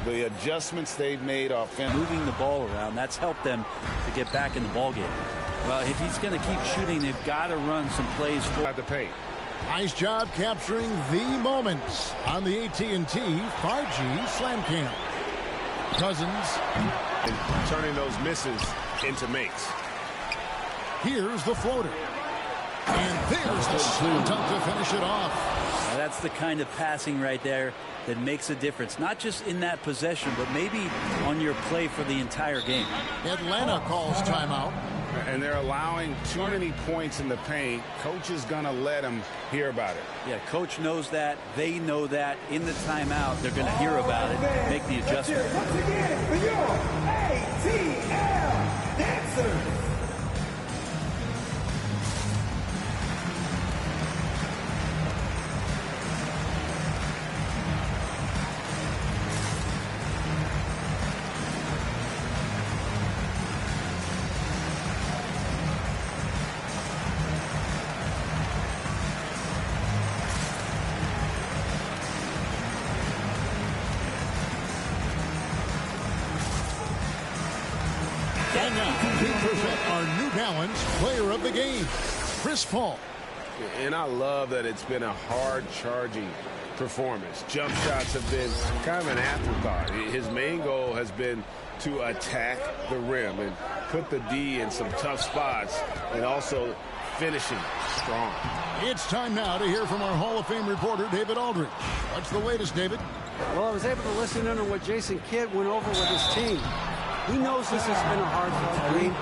The adjustments they've made offensively. Moving the ball around, that's helped them to get back in the ball game. Well, if he's going to keep shooting, they've got to run some plays for the paint. Nice job capturing the moments on the AT&T 5G Slam Cam. Cousins. And turning those misses into makes. Here's the floater. And there's the slam dunk to finish it off. Now that's the kind of passing right there that makes a difference. Not just in that possession, but maybe on your play for the entire game. Atlanta calls timeout. And they're allowing too many points in the paint. Coach is going to let them hear about it. Yeah, coach knows that. They know that. In the timeout, they're going to hear about it, make the adjustment. Once again, for your ATL Dancers. And now, we present our New Balance Player of the Game, Chris Paul. And I love that it's been a hard-charging performance. Jump shots have been kind of an afterthought. His main goal has been to attack the rim and put the D in some tough spots and also finishing strong. It's time now to hear from our Hall of Fame reporter, David Aldridge. What's the latest, David? Well, I was able to listen in on what Jason Kidd went over with his team. He knows this has been a hard-fought game.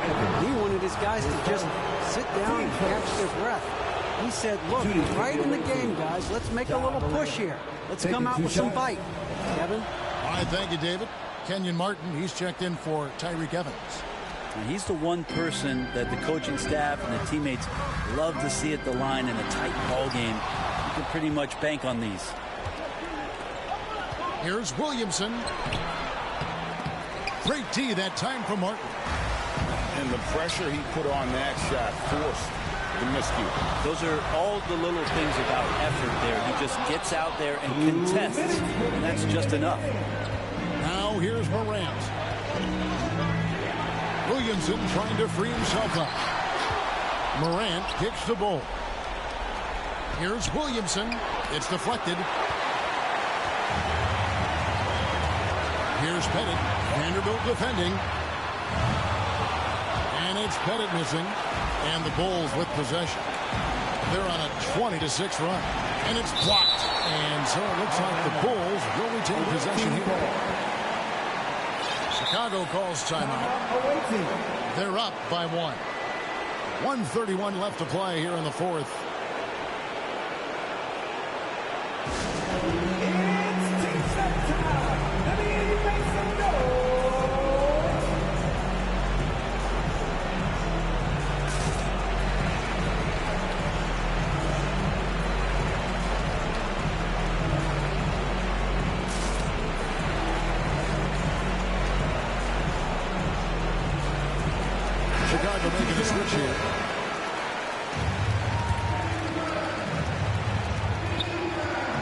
He wanted his guys to just sit down and catch their breath. He said, look, right in the game, guys, let's make a little push here. Let's come out with some bite. Kevin? All right, thank you, David. Kenyon Martin, he's checked in for Tyreek Evans. And he's the one person that the coaching staff and the teammates love to see at the line in a tight ball game. You can pretty much bank on these. Here's Williamson. Great D that time from Martin. And the pressure he put on that shot forced the miscue. Those are all the little things about effort there. He just gets out there and contests, and that's just enough. Now here's Morant. Williamson trying to free himself up. Morant kicks the ball. Here's Williamson. It's deflected. Here's Pettit. Vanderbilt defending. And it's Pettit missing. And the Bulls with possession. They're on a 20-6 run. And it's blocked. And so it looks like the Bulls will retain possession here. Chicago calls timeout. They're up by 1. 1:31 left to play here in the fourth. Chicago making a switch here.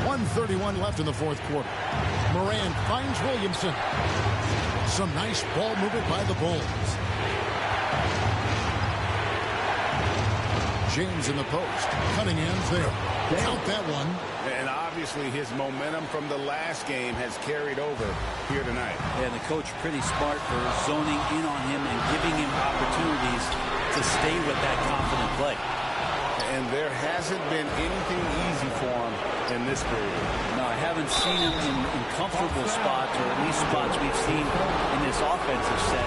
.131 left in the fourth quarter. Morant finds Williamson. Some nice ball movement by the Bulls. James in the post. Cunningham's there. Count that one. And obviously his momentum from the last game has carried over here tonight. And the coach pretty smart for zoning in on him and giving him opportunities to stay with that confident play. And there hasn't been anything easy for him in this period. No, I haven't seen him in comfortable spots, or at least spots we've seen in this offensive set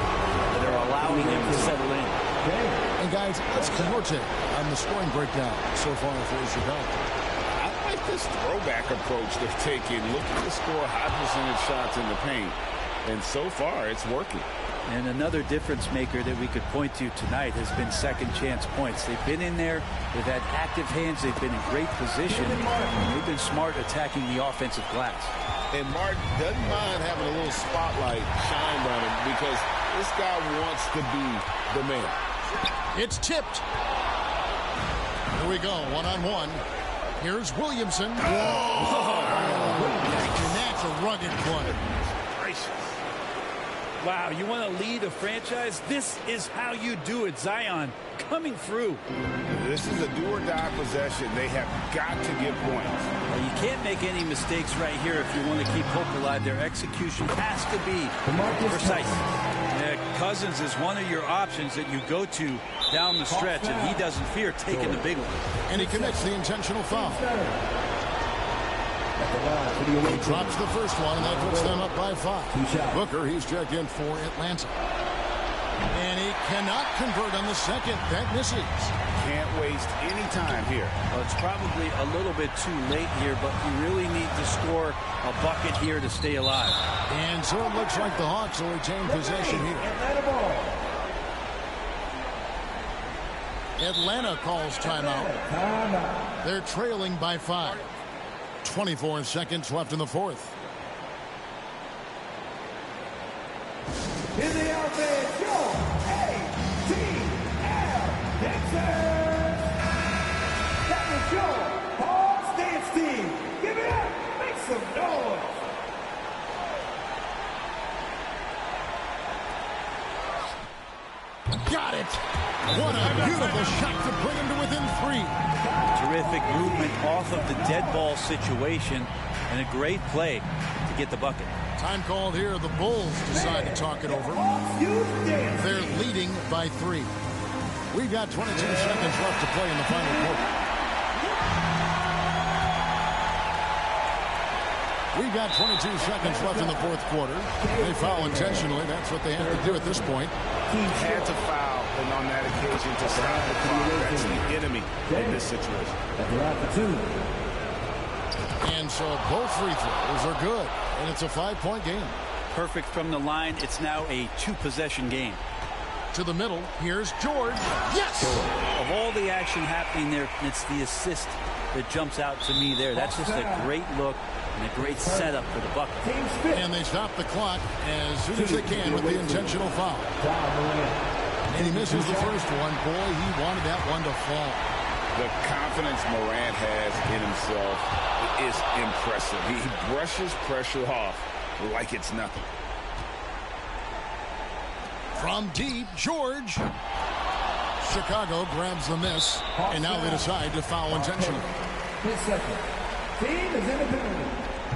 that are allowing him to settle in. And guys, let's connote on the scoring breakdown so far for Chicago. I like this throwback approach they're taking, looking to score high percentage shots in the paint. And so far, it's working. And another difference maker that we could point to tonight has been second chance points. They've been in there. They've had active hands. They've been in great position. They've been smart attacking the offensive glass. And Martin doesn't mind having a little spotlight shine on him because this guy wants to be the man. It's tipped. Here we go, one-on-one. Here's Williamson. And that's a rugged play. Congratulations. Wow, you want to lead a franchise? This is how you do it. Zion coming through. This is a do-or-die possession. They have got to get points. Well, you can't make any mistakes right here if you want to keep hope alive. Their execution has to be precise. Cousins is one of your options that you go to down the stretch, and he doesn't fear taking the big one. And he commits the intentional foul. He drops the first one, and that puts them up by 5. Booker, he's checked in for Atlanta. And he cannot convert on the second. That misses. Can't waste any time here. Well, it's probably a little bit too late here, but you really need to score a bucket here to stay alive. And so it looks like the Hawks will retain possession here. Atlanta calls timeout. They're trailing by 5. 24 seconds left in the fourth. In the offense, your ATL Dancers. That was your Hawks dance team. Give it up. Make some noise. Got it. What a beautiful shot to bring him to within 3. Terrific movement off of the dead ball situation, and a great play to get the bucket. Time called here. The Bulls decide to talk it over. They're leading by 3. We've got 22 seconds left to play in the final quarter. We've got 22 seconds left in the fourth quarter. They foul intentionally. That's what they have to do at this point. He had to foul, and on that occasion to stop the clock. That's the enemy in this situation. And so both free throws are good, and it's a 5-point game. Perfect from the line. It's now a 2-possession game. To the middle, here's George. Yes! Of all the action happening there, it's the assist that jumps out to me there. That's just a great look and a great setup for the bucket. And they stop the clock as soon as they can with the intentional foul. And he misses the first one. Boy, he wanted that one to fall. The confidence Morant has in himself is impressive. He brushes pressure off like it's nothing. From deep, George. Chicago grabs the miss, and now they decide to foul intentionally. His second. Team is in the penalty.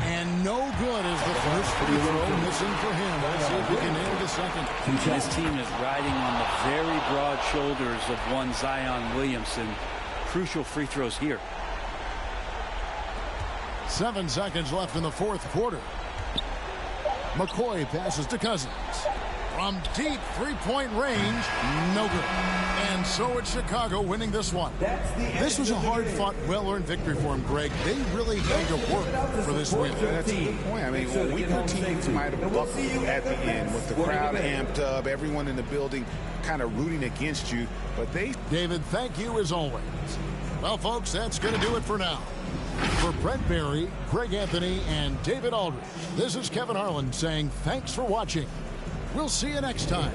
And no good is the first free throw missing for him. Let's see if he can nail the second. This team is riding on the very broad shoulders of one Zion Williamson. Crucial free throws here. 7 seconds left in the fourth quarter. McCoy passes to Cousins. From deep three-point range, no good. And so it's Chicago winning this one. This was a hard-fought, well-earned victory for him, Greg. They really had to work for this win. That's a good point. I mean, weaker teams might have buckled at the end with the crowd amped up, everyone in the building kind of rooting against you. But they... David, thank you as always. Well, folks, that's going to do it for now. For Brent Barry, Greg Anthony, and David Aldridge, this is Kevin Harlan saying thanks for watching. We'll see you next time.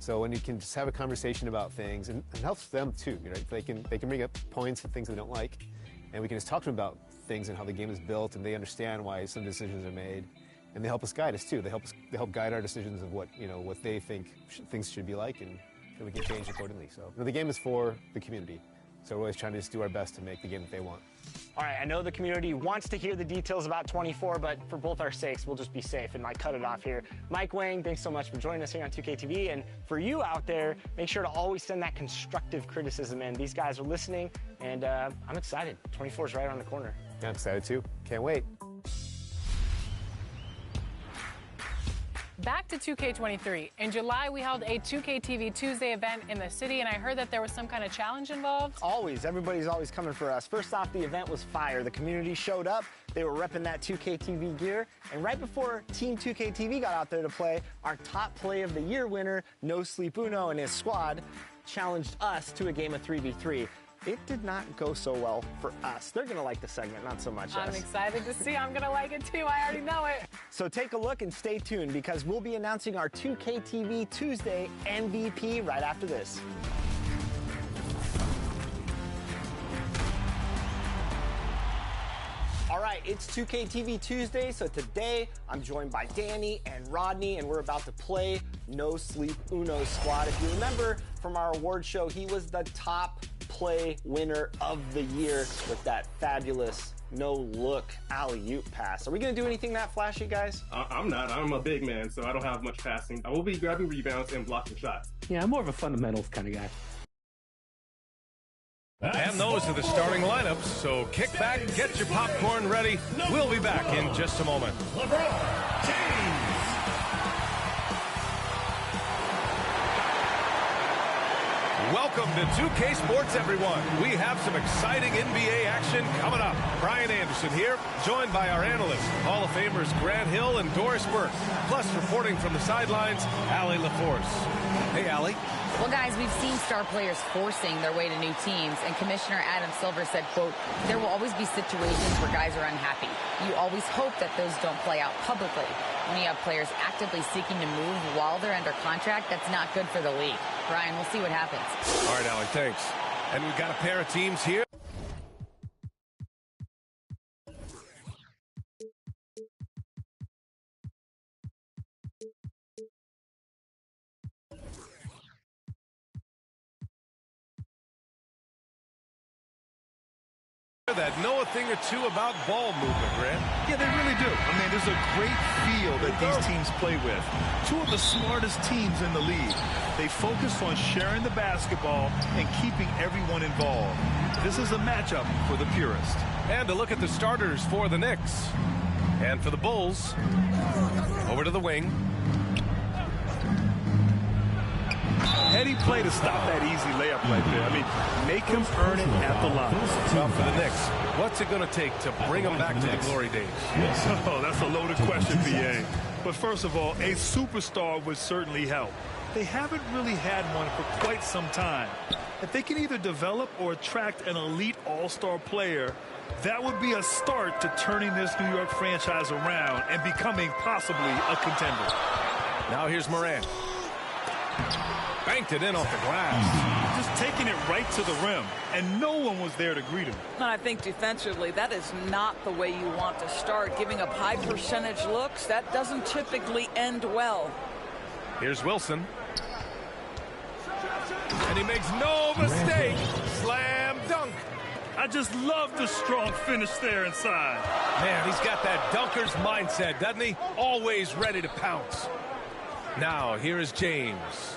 So when you can just have a conversation about things, and it helps them too, you know, they can bring up points and things they don't like, and we can just talk to them about things and how the game is built, and they understand why some decisions are made, and they help us guide us too. They help guide our decisions of what, you know, what they think things should be like, and we can change accordingly. So, you know, the game is for the community, so we're always trying to just do our best to make the game that they want. All right, I know the community wants to hear the details about 24, but for both our sakes, we'll just be safe and cut it off here. Mike Wang, thanks so much for joining us here on 2K TV. And for you out there, make sure to always send that constructive criticism in. These guys are listening, and I'm excited. 24 is right around the corner. Yeah, I'm excited too. Can't wait. Back to 2K23. In July, we held a 2K TV Tuesday event in the city, and I heard that there was some kind of challenge involved. Always. Everybody's always coming for us. First off, the event was fire. The community showed up. They were repping that 2K TV gear. And right before Team 2K TV got out there to play, our top play of the year winner, No Sleep Uno and his squad, challenged us to a game of 3v3. It did not go so well for us. They're going to like the segment, not so much us. I'm excited to see. I'm going to like it too. I already know it. So take a look and stay tuned because we'll be announcing our 2K TV Tuesday MVP right after this. All right, it's 2K TV Tuesday, so today I'm joined by Danny and Rodney, and we're about to play No Sleep Uno Squad. If you remember from our award show, he was the top play winner of the year with that fabulous no-look alley-oop pass. Are we going to do anything that flashy, guys? I'm not. I'm a big man, so I don't have much passing. I will be grabbing rebounds and blocking shots. Yeah, I'm more of a fundamentals kind of guy. And those are the starting lineups, so kick back, get your popcorn ready. We'll be back in just a moment. Welcome to 2K Sports, everyone. We have some exciting NBA action coming up. Brian Anderson here, joined by our analysts, Hall of Famers Grant Hill and Doris Burke. Plus, reporting from the sidelines, Allie LaForce. Hey, Allie. Well, guys, we've seen star players forcing their way to new teams, and Commissioner Adam Silver said, quote, there will always be situations where guys are unhappy. You always hope that those don't play out publicly. When you have players actively seeking to move while they're under contract, that's not good for the league. Brian, we'll see what happens. All right, Allie, thanks. And we've got a pair of teams here. That know a thing or two about ball movement, Grant. Yeah, they really do. I mean, there's a great feel that these teams play with. Two of the smartest teams in the league. They focus on sharing the basketball and keeping everyone involved. This is a matchup for the purist. And to look at the starters for the Knicks. And for the Bulls, over to the wing. Heady play to stop that easy layup right there. I mean, make him earn it at the line. Well, for the Knicks, what's it going to take to bring them back to the glory days? Oh, that's a loaded question, PA. But first of all, a superstar would certainly help. They haven't really had one for quite some time. If they can either develop or attract an elite all-star player, that would be a start to turning this New York franchise around and becoming possibly a contender. Now here's Morant. Banked it in off the glass. Just taking it right to the rim, and no one was there to greet him. And I think defensively, that is not the way you want to start. Giving up high percentage looks, that doesn't typically end well. Here's Wilson. And he makes no mistake. Slam dunk. I just love the strong finish there inside. Man, he's got that dunker's mindset, doesn't he? Always ready to pounce. Now, here is James.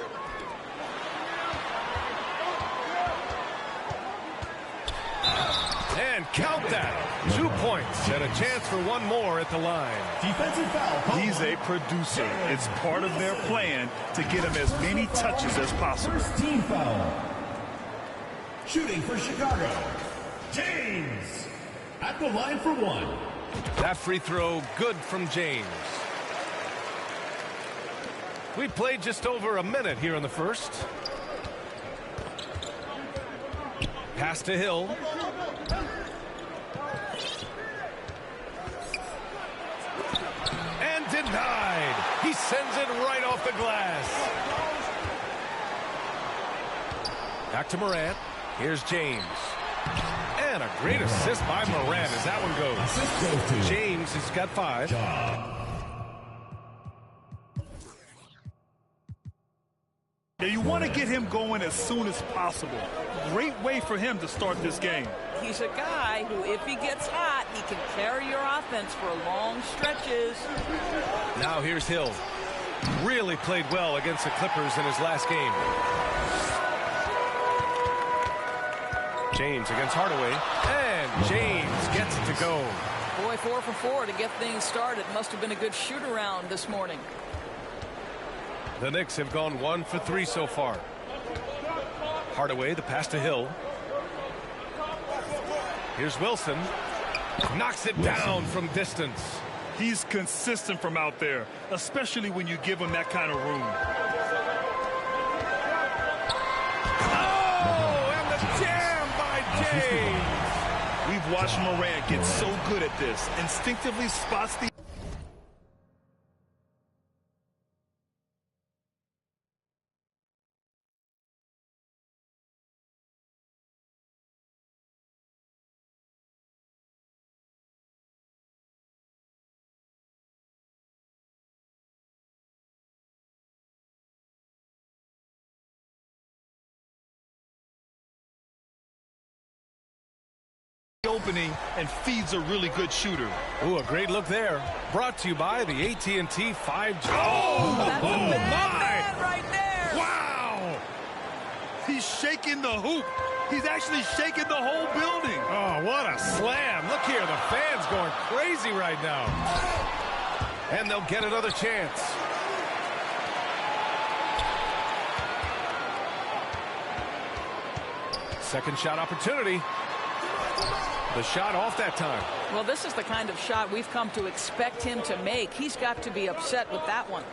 And count that. 2 points and a chance for one more at the line. Defensive foul. He's a producer. It's part of their plan to get him as many touches as possible. First team foul. Shooting for Chicago, James. At the line for one. That free throw good from James. We played just over a minute here in the first. Pass to Hill. And denied. He sends it right off the glass. Back to Morant. Here's James. And a great assist by Morant as that one goes. James has got 5. Now you want to get him going as soon as possible. Great way for him to start this game. He's a guy who, if he gets hot, he can carry your offense for long stretches. Now here's Hill. Really played well against the Clippers in his last game. James against Hardaway. And James gets it to go. Boy, 4 for 4 to get things started. Must have been a good shoot-around this morning. The Knicks have gone 1 for 3 so far. Hardaway, the pass to Hill. Here's Wilson. Knocks it down from distance. He's consistent from out there, especially when you give him that kind of room. Oh, and the jam by James. We've watched Morant get so good at this. Instinctively spots the... opening and feeds a really good shooter. Ooh, a great look there. Brought to you by the AT&T 5G. Oh, that's a bad man right there. Wow! He's shaking the hoop. He's actually shaking the whole building. Oh, what a slam. Look here, the fans going crazy right now. And they'll get another chance. Second shot opportunity. The shot off that time. Well, this is the kind of shot we've come to expect him to make. He's got to be upset with that one.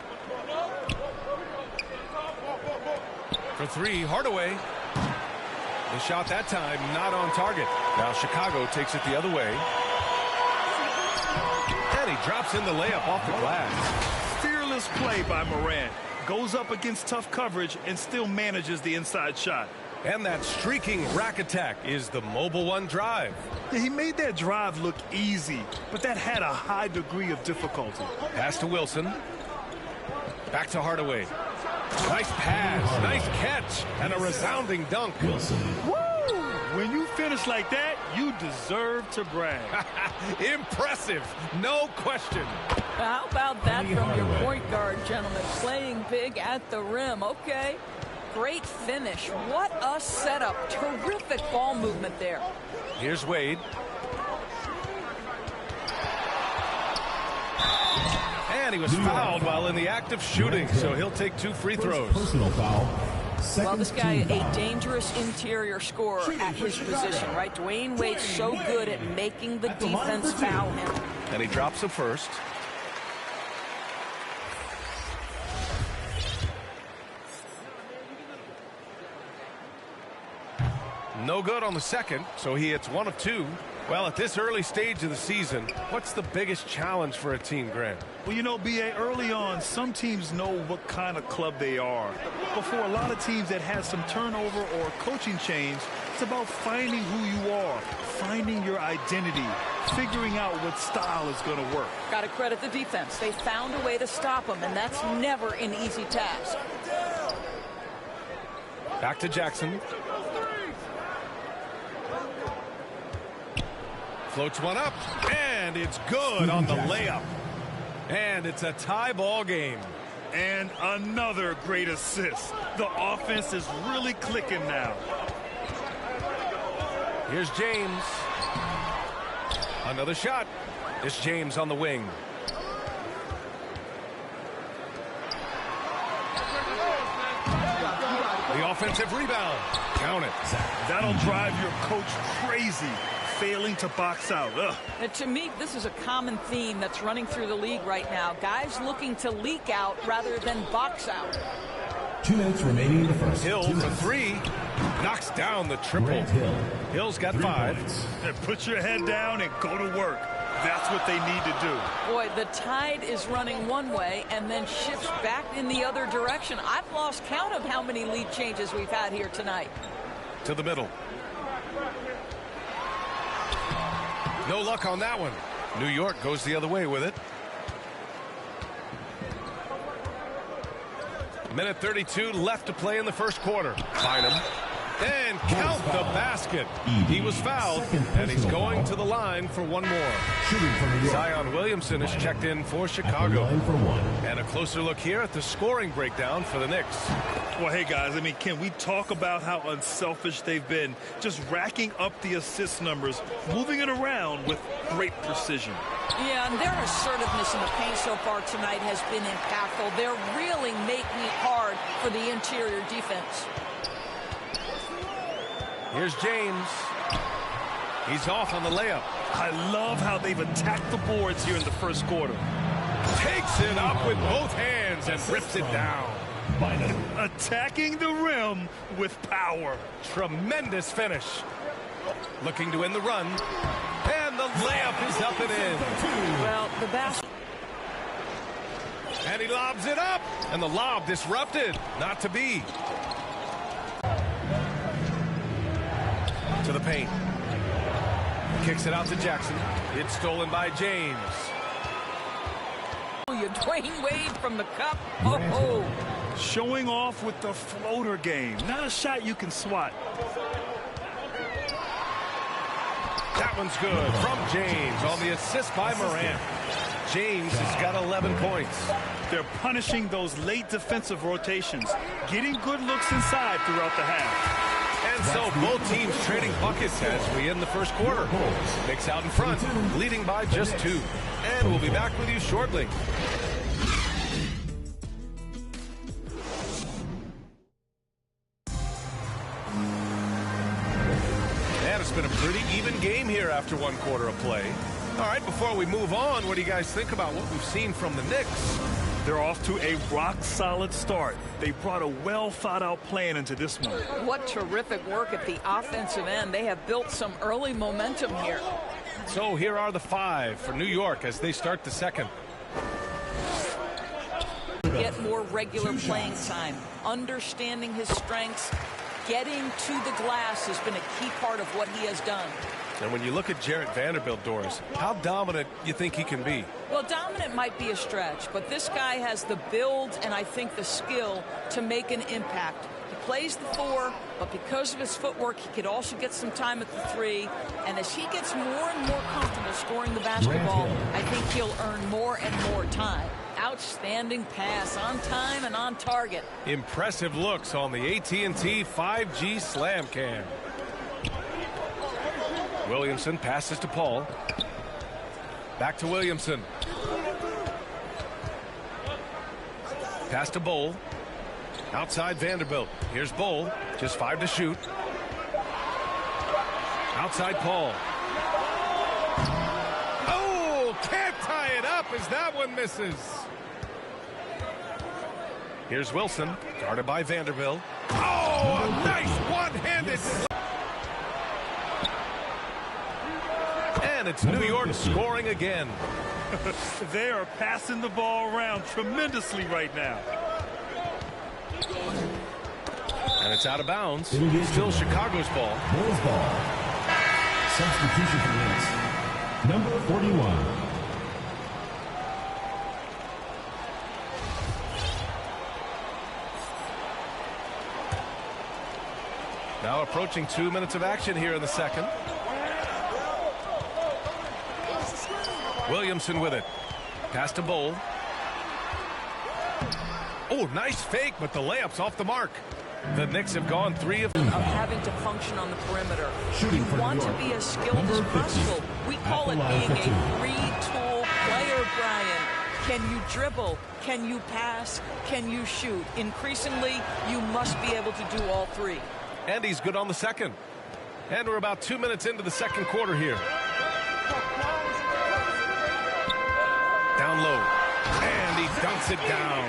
For 3, Hardaway. The shot that time not on target. Now Chicago takes it the other way. And he drops in the layup off the glass. Fearless play by Morant. Goes up against tough coverage and still manages the inside shot. And that streaking rack attack is the Mobile One drive. Yeah, he made that drive look easy, but that had a high degree of difficulty. Pass to Wilson. Back to Hardaway. Nice pass, nice catch, and a resounding dunk. Wilson. Woo! When you finish like that, you deserve to brag. Impressive, no question. How about that from your point guard, gentlemen? Playing big at the rim. Okay. Great finish. What a setup. Terrific ball movement there. Here's Wade. And he was fouled while in the act of shooting, so he'll take 2 free throws. Personal foul. Well, this guy, a dangerous interior scorer at his position, right? Dwayne Wade's so good at making the defense foul him. And he drops the first. No good on the second, so he hits 1 of 2. Well, at this early stage of the season, what's the biggest challenge for a team, Grant? Well, you know, B.A., early on, some teams know what kind of club they are. But for a lot of teams that has some turnover or coaching change, it's about finding who you are, finding your identity, figuring out what style is going to work. Got to credit the defense. They found a way to stop him, and that's never an easy task. Back to Jackson. Floats one up, and it's good on the layup. And it's a tie ball game. And another great assist. The offense is really clicking now. Here's James. Another shot. It's James on the wing. The offensive rebound. Count it. That'll drive your coach crazy. Failing to box out. And to me, this is a common theme that's running through the league right now. Guys looking to leak out rather than box out. 2 minutes remaining in the first. Hill for 3. Knocks down the triple. Hill's got 5. And put your head down and go to work. That's what they need to do. Boy, the tide is running one way and then shifts back in the other direction. I've lost count of how many lead changes we've had here tonight. to the middle. No luck on that one. New York goes the other way with it. Minute 32 left to play in the first quarter. Bynum. And count the basket. He was fouled, and he's going to the line for one more. Zion Williamson is checked in for Chicago. And a closer look here at the scoring breakdown for the Knicks. Well, hey, guys, I mean, can we talk about how unselfish they've been? Just racking up the assist numbers, moving it around with great precision. Yeah, and their assertiveness in the paint so far tonight has been impactful. They're really making it hard for the interior defense. Here's James. He's off on the layup. I love how they've attacked the boards here in the first quarter. Takes it up with both hands and rips it down. Attacking the rim with power. Tremendous finish. Looking to win the run. And the layup is up and in. Well, the basket. And he lobs it up. And the lob disrupted. Not to be. To the paint. Kicks it out to Jackson. It's stolen by James. Dwayne Wade from the cup. Oh. Showing off with the floater game. Not a shot you can swat. That one's good from James on the assist by Morant. James has got 11 points. They're punishing those late defensive rotations, getting good looks inside throughout the half. And so both teams trading buckets as we end the first quarter. Knicks out in front, leading by just 2. And we'll be back with you shortly. And it's been a pretty even game here after one quarter of play. All right, before we move on, what do you guys think about what we've seen from the Knicks? They're off to a rock-solid start. They brought a well-thought-out plan into this one. What terrific work at the offensive end. They have built some early momentum here. So here are the 5 for New York as they start the second. Get more regular playing time. Understanding his strengths, getting to the glass has been a key part of what he has done. And when you look at Jarrett Vanderbilt, Doris, how dominant you think he can be? Well, dominant might be a stretch, but this guy has the build and I think the skill to make an impact. He plays the 4, but because of his footwork, he could also get some time at the 3. And as he gets more and more comfortable scoring the basketball, I think he'll earn more and more time. Outstanding pass, on time and on target. Impressive looks on the AT&T 5G Slam Cam. Williamson passes to Paul. Back to Williamson. Pass to Bowl. Outside Vanderbilt. Here's Bowl. Just 5 to shoot. Outside Paul. Oh, can't tie it up as that one misses. Here's Wilson. Guarded by Vanderbilt. Oh, a nice one-handed. And it's New York scoring again. They are passing the ball around tremendously right now. And it's out of bounds. Still Chicago's ball. Bulls ball. Substitution for Knicks. Number 41. Now approaching 2 minutes of action here in the second. Williamson with it. Pass to Bowl. Oh, nice fake, but the layup's off the mark. The Knicks have gone 3 of having to function on the perimeter. You want to be as skilled as possible. We call it being a three-tool player, Brian. Can you dribble? Can you pass? Can you shoot? Increasingly, you must be able to do all 3. And he's good on the second. And we're about 2 minutes into the second quarter here. Down low. And he dunks it down.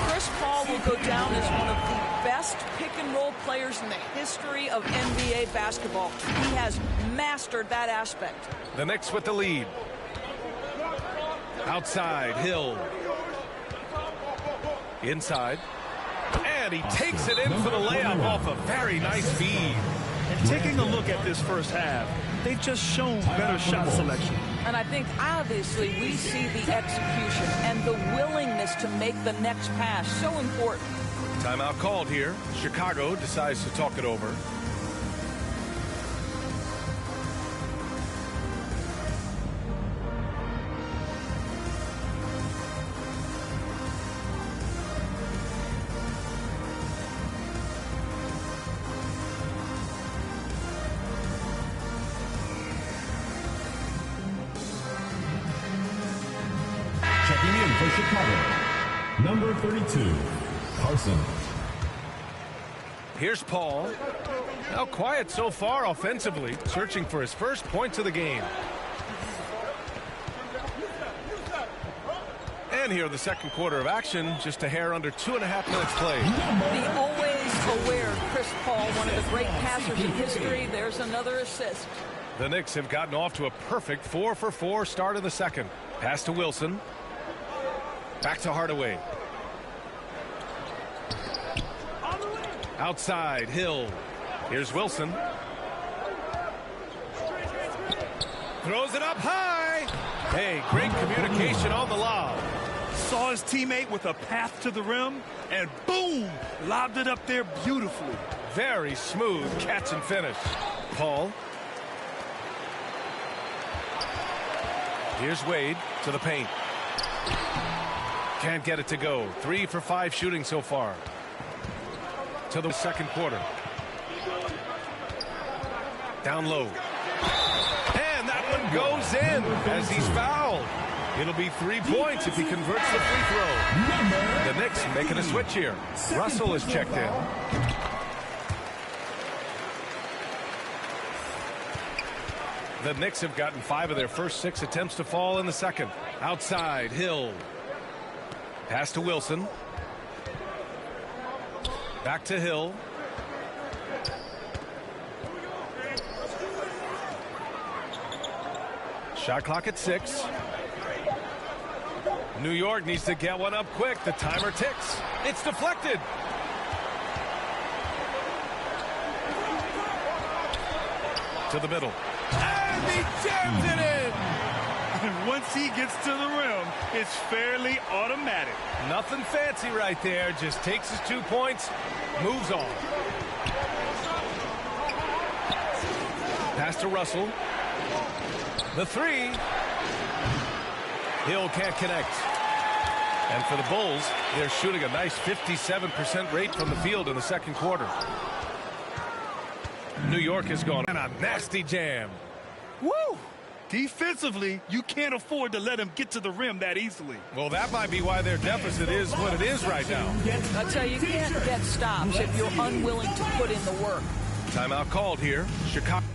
Chris Paul will go down as one of the best pick-and-roll players in the history of NBA basketball. He has mastered that aspect. The Knicks with the lead. Outside, Hill. Inside. And he takes it in for the layup off a very nice feed. And taking a look at this first half, they've just shown better shot selection. And I think, obviously, we see the execution and the willingness to make the next pass so important. Timeout called here. Chicago decides to talk it over. Checking in for Chicago, number 32, Carson. Here's Paul. Now quiet so far offensively, searching for his first points of the game. And here, the second quarter of action, just a hair under 2.5 minutes played. The always aware Chris Paul, one of the great passers in history. There's another assist. The Knicks have gotten off to a perfect 4-for-4 start in the second. Pass to Wilson. Back to Hardaway. Outside, Hill. Here's Wilson. Throws it up high. Hey, great communication on the lob. Saw his teammate with a path to the rim, and boom, lobbed it up there beautifully. Very smooth catch and finish. Paul. Here's Wade to the paint. Can't get it to go. 3 for 5 shooting so far. To the second quarter. Down low. And that one goes in as he's fouled. It'll be 3 points if he converts the free throw. The Knicks making a switch here. Russell is checked in. The Knicks have gotten 5 of their first 6 attempts to fall in the second. Outside, Hill. Pass to Wilson. Back to Hill. Shot clock at 6. New York needs to get one up quick. The timer ticks. It's deflected. To the middle. And he jams it in. And once he gets to the rim, it's fairly automatic. Nothing fancy right there. Just takes his 2 points, moves on. Pass to Russell. The 3. Hill can't connect. And for the Bulls, they're shooting a nice 57% rate from the field in the second quarter. New York has gone on a nasty jam. Woo! Defensively, you can't afford to let him get to the rim that easily. Well, that might be why their deficit is what it is right now. I tell you, you can't get stops if you're unwilling to put in the work. Timeout called here. Chicago.